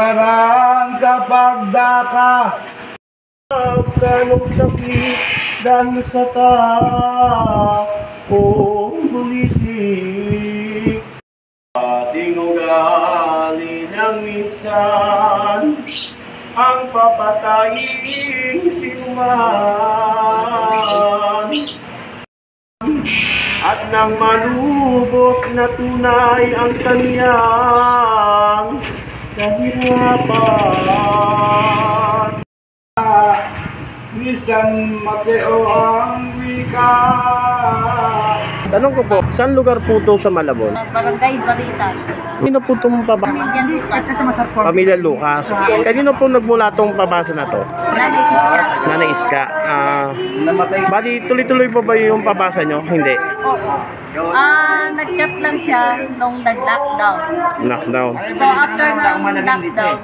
Parang kapag daka kanong sakit dahil sa taong bulisik. Ating ugali ng minsan ang papatayin sinuman. At nang malubos na tunay ang kaniyang kahirapan. Minsan Mateo ang wika. Tanong ko po, saan lugar po ito sa Malabon? Barangay Baritas. Kanino po itong pabasa? Pamilya Lucas. Kanino po nagmula itong pabasa na to? Nanay Iska. Nanay Iska. Bali, tuloy-tuloy pa ba yung pabasa nyo? Hindi. Nag-cut lang siya nung nag-lockdown. Lockdown. So after ng lockdown,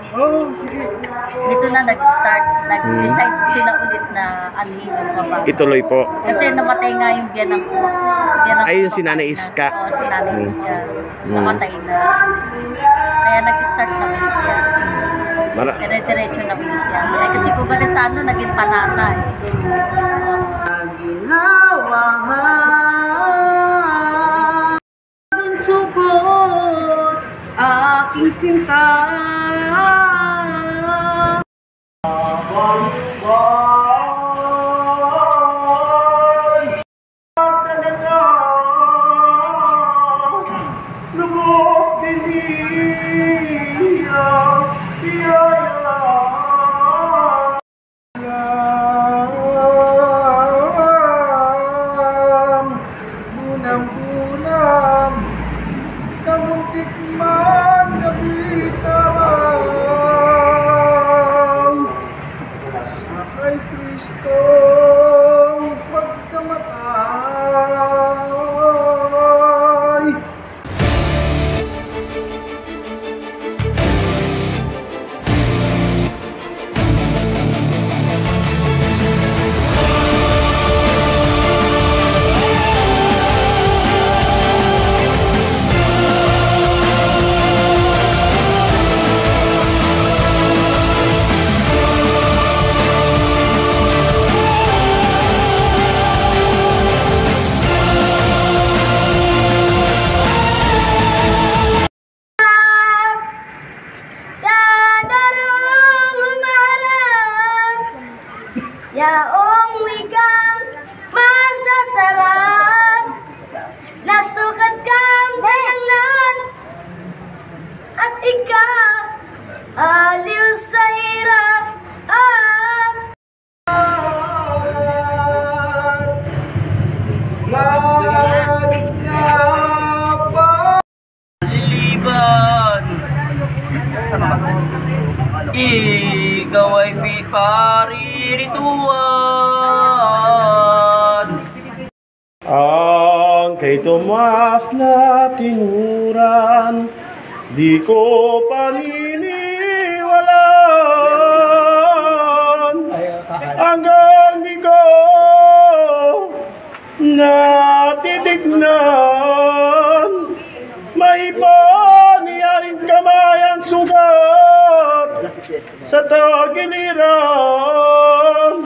dito na nag-start. Nag-decide sila ulit na anuhin yung pabasa. Ituloy po. Kasi namatay nga yung biyanang ko. Ay, yung si Nanay Iska. Oo, si Nanay Iska. Namatay na. Kaya nag-start na ulit yan. Dire-diretso na ulit yan. Kasi kung ba sa ano, naging panata eh. Sukot aking sinta. Lubos din niya bunang-bunang kamuntik man gabitarang sa kay Kristong pagkamatay. Yaong wikang masasarap, nasukat kang dahilan, at ikaw aliw sa hirap. Liliban, ikaw ay parirituan. Ang kay Tomas na tinuran, di ko paniniwalaan. Hanggang di ko natitignan, may paniyaring kamay ang sugat sa